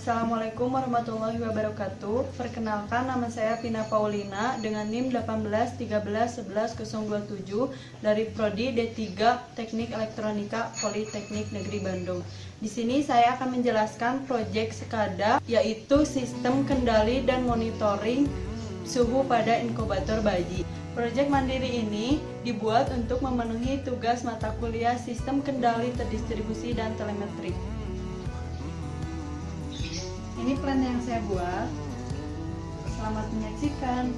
Assalamualaikum warahmatullahi wabarakatuh. Perkenalkan, nama saya Pina Paulina dengan NIM 1813111027 dari Prodi D3 Teknik Elektronika Politeknik Negeri Bandung. Di sini saya akan menjelaskan proyek SCADA, yaitu Sistem Kendali dan Monitoring Suhu pada Inkubator Bayi. Proyek mandiri ini dibuat untuk memenuhi tugas mata kuliah Sistem Kendali Terdistribusi dan Telemetri. Ini plan yang saya buat. Selamat menyaksikan.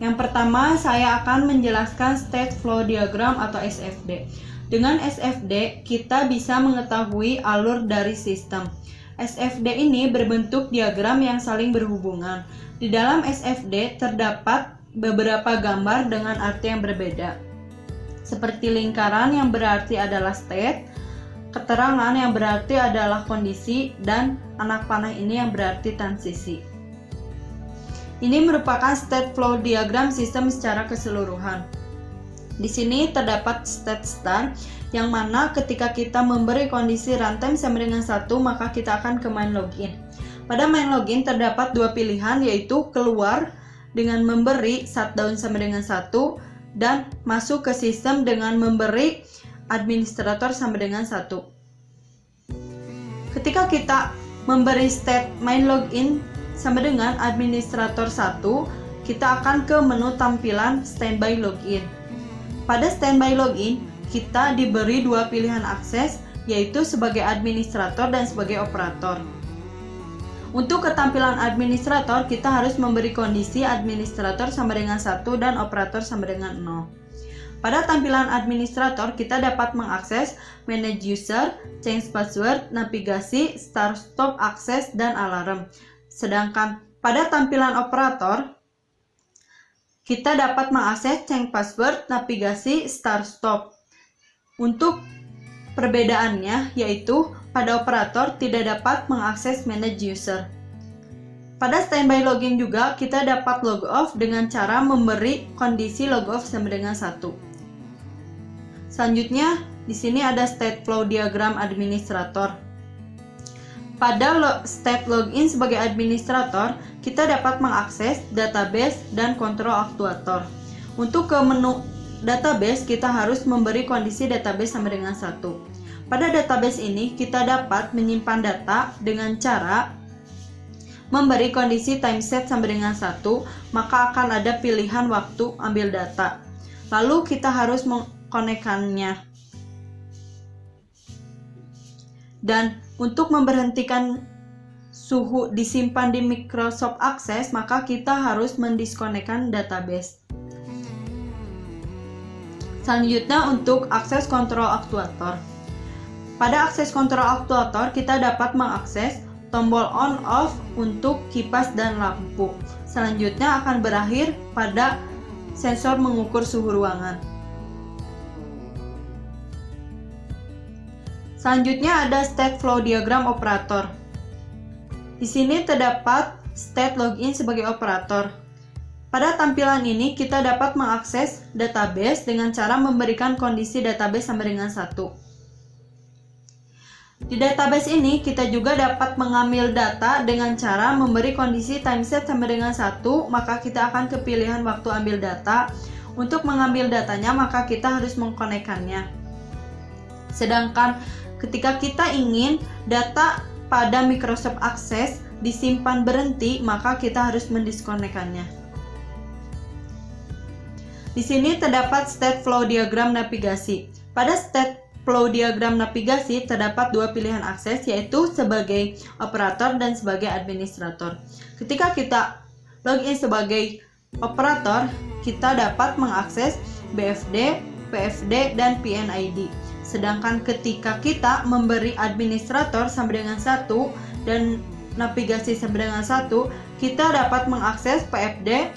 Yang pertama, saya akan menjelaskan State Flow Diagram atau SFD. Dengan SFD, kita bisa mengetahui alur dari sistem. SFD ini berbentuk diagram yang saling berhubungan. Di dalam SFD terdapat beberapa gambar dengan arti yang berbeda, seperti lingkaran yang berarti adalah state, keterangan yang berarti adalah kondisi, dan anak panah ini yang berarti transisi. Ini merupakan state flow diagram sistem secara keseluruhan. Di sini terdapat state start, yang mana ketika kita memberi kondisi runtime sama dengan 1, maka kita akan ke main login. Pada main login terdapat dua pilihan, yaitu keluar dengan memberi shutdown sama dengan 1, dan masuk ke sistem dengan memberi administrator sama dengan 1. Ketika kita memberi state main login sama dengan administrator 1, kita akan ke menu tampilan standby login. Pada standby login, kita diberi dua pilihan akses, yaitu sebagai administrator dan sebagai operator. Untuk ketampilan administrator, kita harus memberi kondisi administrator sama dengan 1 dan operator sama dengan 0. Pada tampilan administrator, kita dapat mengakses manage user, change password, navigasi, start stop akses, dan alarm. Sedangkan pada tampilan operator, kita dapat mengakses change password, navigasi, start stop. Untuk perbedaannya, yaitu pada operator tidak dapat mengakses manage user. Pada standby login juga, kita dapat log off dengan cara memberi kondisi log off sama dengan 1. Selanjutnya, di sini ada state flow diagram administrator. Pada state login sebagai administrator, kita dapat mengakses database dan kontrol aktuator. Untuk ke menu database, kita harus memberi kondisi database sama dengan 1. Pada database ini, kita dapat menyimpan data dengan cara memberi kondisi timeset sama dengan 1, maka akan ada pilihan waktu ambil data. Lalu kita harus mengkonekkannya. Dan untuk memberhentikan suhu disimpan di Microsoft Access, maka kita harus mendiskonekkan database. Selanjutnya, untuk akses kontrol aktuator. Pada akses kontrol aktuator, kita dapat mengakses tombol on off untuk kipas dan lampu. Selanjutnya akan berakhir pada sensor mengukur suhu ruangan. Selanjutnya ada state flow diagram operator. Di sini terdapat state login sebagai operator. Pada tampilan ini kita dapat mengakses database dengan cara memberikan kondisi database sama dengan 1. Di database ini kita juga dapat mengambil data dengan cara memberi kondisi timeset sama dengan 1, maka kita akan ke pilihan waktu ambil data. Untuk mengambil datanya, maka kita harus mengkonekkannya. Sedangkan ketika kita ingin data pada Microsoft Access disimpan berhenti, maka kita harus mendiskonekkannya. Di sini terdapat state flow diagram navigasi. Pada state flow diagram navigasi terdapat dua pilihan akses, yaitu sebagai operator dan sebagai administrator. Ketika kita login sebagai operator, kita dapat mengakses BFD, PFD, dan PNID. Sedangkan ketika kita memberi administrator sama dengan 1 dan navigasi sama dengan 1, kita dapat mengakses PFD,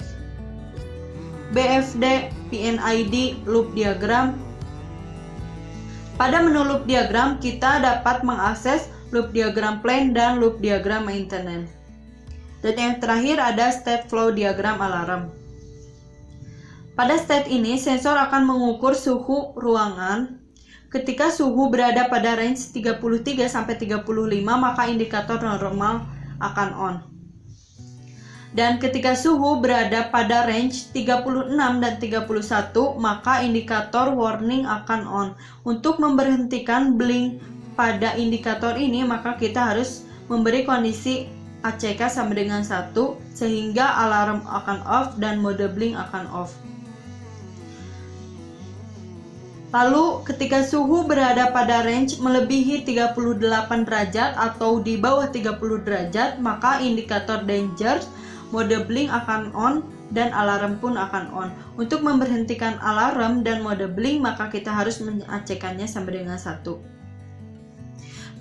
BFD, PNID, loop diagram. Pada menu loop diagram, kita dapat mengakses loop diagram plane dan loop diagram maintenance. Dan yang terakhir ada state flow diagram alarm. Pada state ini, sensor akan mengukur suhu ruangan ketika suhu berada pada range 33 sampai 35, maka indikator normal akan on. Dan ketika suhu berada pada range 36 dan 31, maka indikator warning akan on. Untuk memberhentikan blink pada indikator ini, maka kita harus memberi kondisi ACK sama dengan 1, sehingga alarm akan off dan mode blink akan off. Lalu ketika suhu berada pada range melebihi 38 derajat atau di bawah 30 derajat, maka indikator danger, mode blink akan on dan alarm pun akan on. Untuk memberhentikan alarm dan mode blink, maka kita harus mengacekkannya sama dengan 1.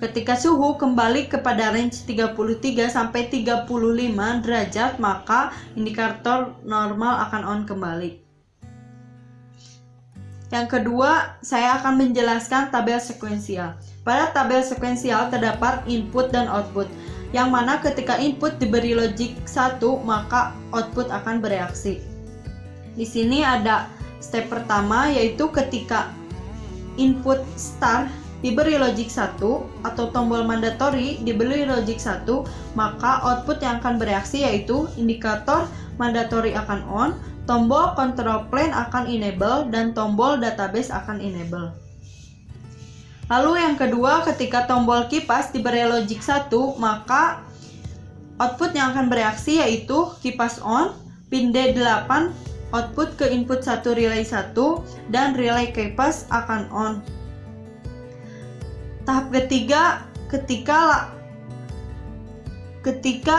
Ketika suhu kembali kepada range 33 sampai 35 derajat, maka indikator normal akan on kembali. Yang kedua, saya akan menjelaskan tabel sekuensial. Pada tabel sekuensial terdapat input dan output, yang mana ketika input diberi logic 1, maka output akan bereaksi. Di sini ada step pertama, yaitu ketika input start diberi logic 1 atau tombol mandatory diberi logic 1, maka output yang akan bereaksi yaitu indikator mandatory akan on, tombol control plane akan enable, dan tombol database akan enable. Lalu yang kedua, ketika tombol kipas diberi logic 1, maka output yang akan bereaksi yaitu kipas on, pin D8 output ke input 1 relay 1, dan relay kipas akan on. Tahap ketiga, ketika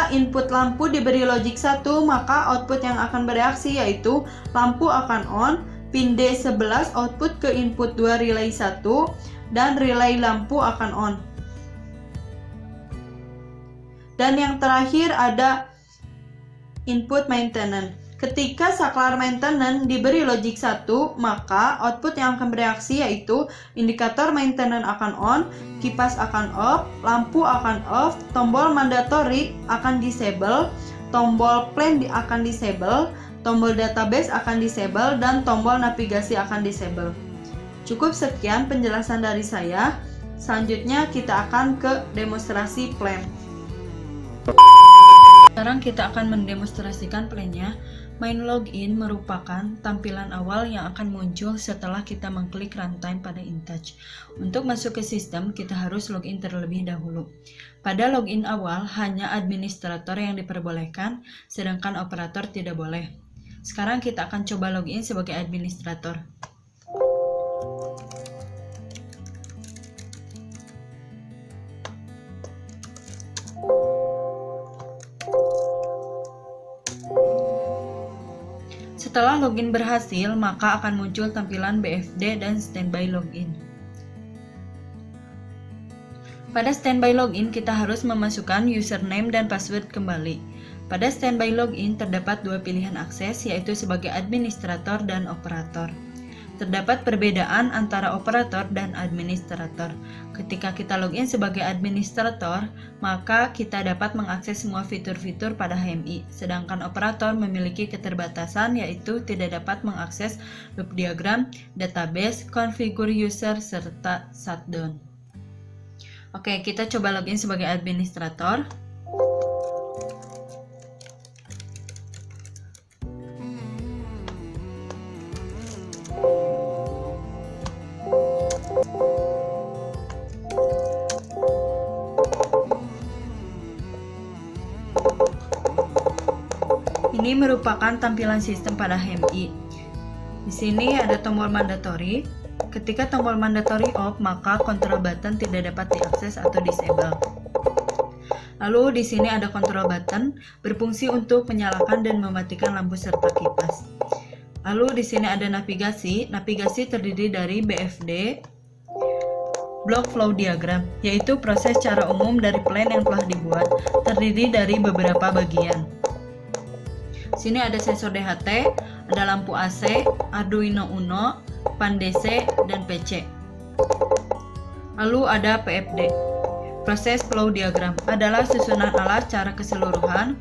input lampu diberi logic 1, maka output yang akan bereaksi yaitu lampu akan on, pin D11 output ke input 2 relay 1, dan relay lampu akan on. Dan yang terakhir ada input maintenance. Ketika saklar maintenance diberi logic 1, maka output yang akan bereaksi yaitu indikator maintenance akan on, kipas akan off, lampu akan off, tombol mandatory akan disable, tombol plane akan disable, tombol database akan disable, dan tombol navigasi akan disable. Cukup sekian penjelasan dari saya. Selanjutnya kita akan ke demonstrasi plan. Sekarang kita akan mendemonstrasikan plan-nya. Main login merupakan tampilan awal yang akan muncul setelah kita mengklik runtime pada InTouch. Untuk masuk ke sistem, kita harus login terlebih dahulu. Pada login awal, hanya administrator yang diperbolehkan, sedangkan operator tidak boleh. Sekarang kita akan coba login sebagai administrator. Setelah login berhasil, maka akan muncul tampilan BFD dan standby login. Pada standby login, kita harus memasukkan username dan password kembali. Pada standby login, terdapat dua pilihan akses, yaitu sebagai administrator dan operator. Terdapat perbedaan antara operator dan administrator. Ketika kita login sebagai administrator, maka kita dapat mengakses semua fitur-fitur pada HMI, sedangkan operator memiliki keterbatasan, yaitu tidak dapat mengakses loop diagram, database, configure user, serta shutdown. Oke, kita coba login sebagai administrator. Ini merupakan tampilan sistem pada HMI. Di sini ada tombol mandatory. Ketika tombol mandatory off, maka control button tidak dapat diakses atau disable. Lalu di sini ada control button, berfungsi untuk menyalakan dan mematikan lampu serta kipas. Lalu di sini ada navigasi. Navigasi terdiri dari BFD, block flow diagram, yaitu proses secara umum dari plan yang telah dibuat, terdiri dari beberapa bagian. Sini ada sensor DHT, ada lampu AC, Arduino Uno, PAN DC, dan PC. Lalu ada PFD. Proses flow diagram adalah susunan alat secara keseluruhan.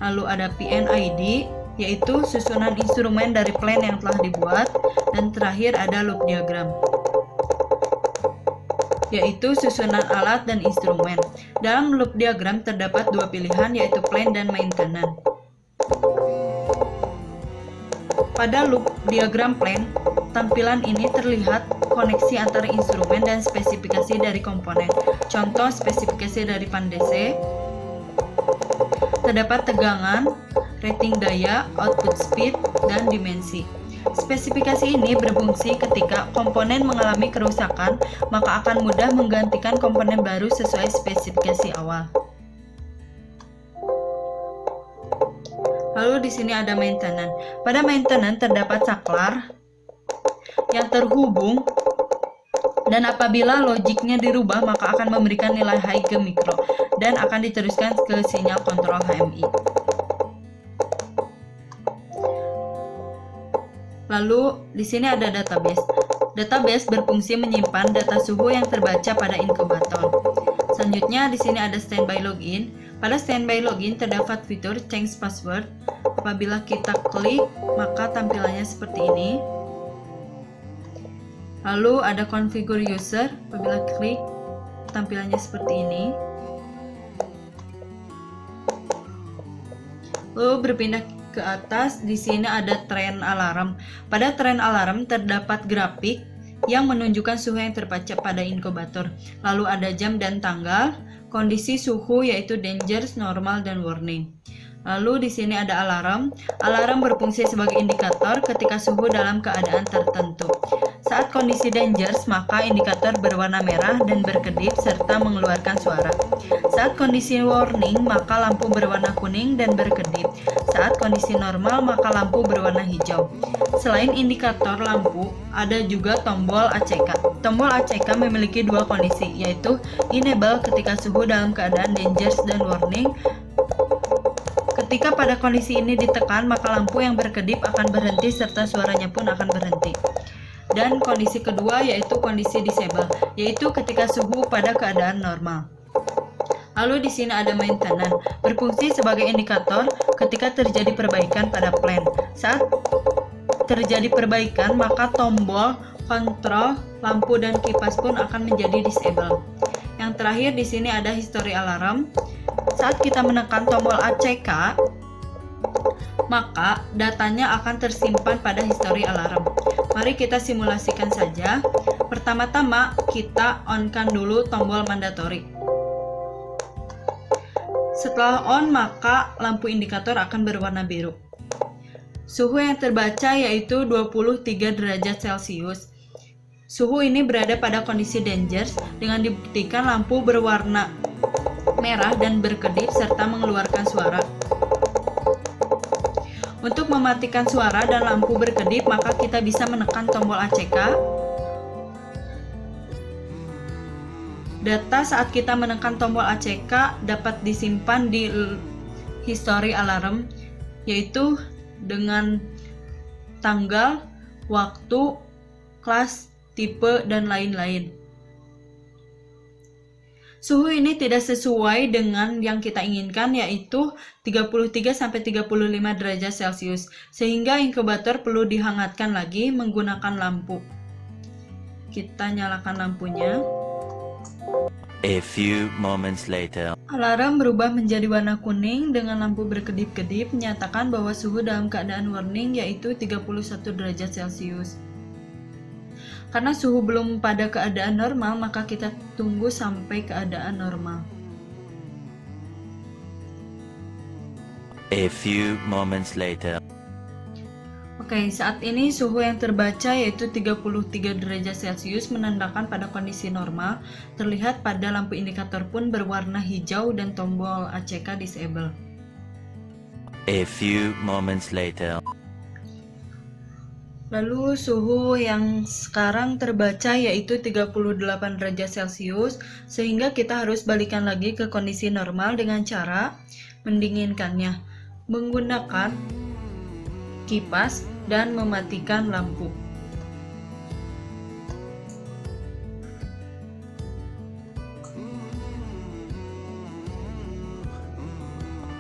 Lalu ada PNID, yaitu susunan instrumen dari plan yang telah dibuat. Dan terakhir ada loop diagram. yaitu susunan alat dan instrumen. Dalam loop diagram terdapat dua pilihan, yaitu plan dan maintenance. Pada loop diagram plan, tampilan ini terlihat koneksi antara instrumen dan spesifikasi dari komponen. Contoh spesifikasi dari pan DC, terdapat tegangan, rating daya, output speed, dan dimensi. Spesifikasi ini berfungsi ketika komponen mengalami kerusakan, maka akan mudah menggantikan komponen baru sesuai spesifikasi awal. Lalu di sini ada maintenance. Pada maintenance terdapat saklar yang terhubung, dan apabila logiknya dirubah maka akan memberikan nilai high ke mikro dan akan diteruskan ke sinyal kontrol HMI. Lalu di sini ada database. Database berfungsi menyimpan data suhu yang terbaca pada inkubator. Selanjutnya di sini ada standby login. Pada standby login terdapat fitur change password. Apabila kita klik maka tampilannya seperti ini. Lalu ada configure user. Apabila klik tampilannya seperti ini. Lalu berpindah ke atas, di sini ada trend alarm. Pada trend alarm terdapat grafik yang menunjukkan suhu yang terbaca pada inkubator. Lalu ada jam dan tanggal, kondisi suhu yaitu dangerous, normal, dan warning. Lalu di sini ada alarm. Alarm berfungsi sebagai indikator ketika suhu dalam keadaan tertentu. Saat kondisi dangerous, maka indikator berwarna merah dan berkedip serta mengeluarkan suara. Saat kondisi warning, maka lampu berwarna kuning dan berkedip. Saat kondisi normal, maka lampu berwarna hijau. Selain indikator lampu, ada juga tombol ACK. Tombol ACK memiliki dua kondisi, yaitu enable ketika suhu dalam keadaan dangerous dan warning. Ketika pada kondisi ini ditekan, maka lampu yang berkedip akan berhenti serta suaranya pun akan berhenti. Dan kondisi kedua yaitu kondisi disable, yaitu ketika suhu pada keadaan normal. Lalu di sini ada maintenance, berfungsi sebagai indikator ketika terjadi perbaikan pada plan. Saat terjadi perbaikan, maka tombol kontrol, lampu, dan kipas pun akan menjadi disable. Yang terakhir di sini ada history alarm. Saat kita menekan tombol ACK, maka datanya akan tersimpan pada history alarm. Mari kita simulasikan saja. Pertama-tama kita on-kan dulu tombol mandatory. Setelah on, maka lampu indikator akan berwarna biru. Suhu yang terbaca yaitu 23 derajat Celcius. Suhu ini berada pada kondisi dangerous dengan dibuktikan lampu berwarna merah dan berkedip serta mengeluarkan suara. Untuk mematikan suara dan lampu berkedip, maka kita bisa menekan tombol ACK. Data saat kita menekan tombol ACK dapat disimpan di history alarm, yaitu dengan tanggal, waktu, kelas, tipe, dan lain-lain. Suhu ini tidak sesuai dengan yang kita inginkan, yaitu 33-35 derajat Celcius, sehingga inkubator perlu dihangatkan lagi menggunakan lampu. Kita nyalakan lampunya. A few moments later. Alarm berubah menjadi warna kuning dengan lampu berkedip-kedip, menyatakan bahwa suhu dalam keadaan warning yaitu 31 derajat Celcius. Karena suhu belum pada keadaan normal, maka kita tunggu sampai keadaan normal. A few moments later. Oke, saat ini suhu yang terbaca yaitu 33 derajat Celcius menandakan pada kondisi normal. Terlihat pada lampu indikator pun berwarna hijau dan tombol ACK disable. A few moments later. Lalu suhu yang sekarang terbaca yaitu 38 derajat Celcius, sehingga kita harus balikan lagi ke kondisi normal dengan cara mendinginkannya menggunakan kipas dan mematikan lampu.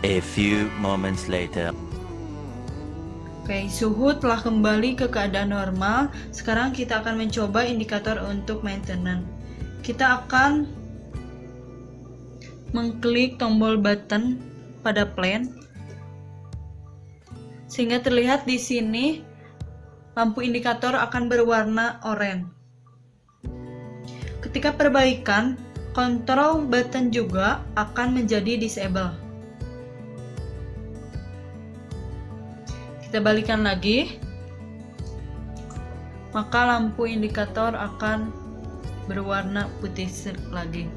A few moments later. Oke, suhu telah kembali ke keadaan normal. Sekarang kita akan mencoba indikator untuk maintenance. kita akan mengklik tombol button pada plan sehingga terlihat di sini lampu indikator akan berwarna oranye. Ketika perbaikan, control button juga akan menjadi disable. Kita balikan lagi, maka lampu indikator akan berwarna putih lagi.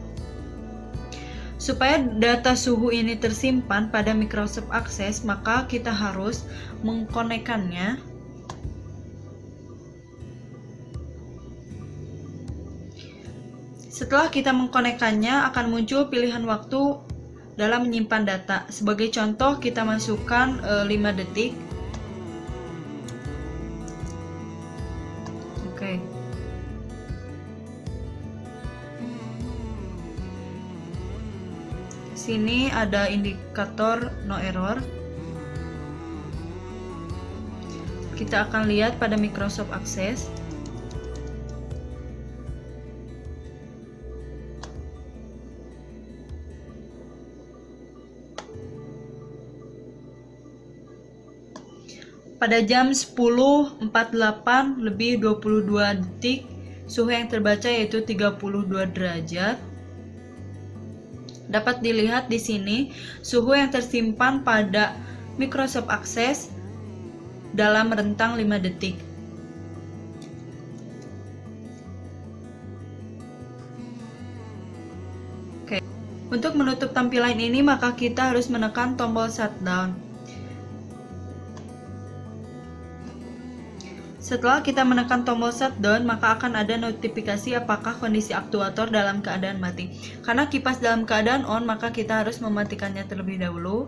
Supaya data suhu ini tersimpan pada Microsoft Access, maka kita harus mengkonekkannya. Setelah kita mengkonekkannya, akan muncul pilihan waktu dalam menyimpan data. Sebagai contoh, kita masukkan 5 detik. Oke. Sini ada indikator no error. Kita akan lihat pada Microsoft Access. Pada jam 10.48 lebih 22 detik, suhu yang terbaca yaitu 32 derajat. Dapat dilihat di sini suhu yang tersimpan pada Microsoft Access dalam rentang 5 detik. Oke. Untuk menutup tampilan ini, maka kita harus menekan tombol shutdown. Setelah kita menekan tombol shutdown, maka akan ada notifikasi apakah kondisi aktuator dalam keadaan mati. Karena kipas dalam keadaan on, maka kita harus mematikannya terlebih dahulu.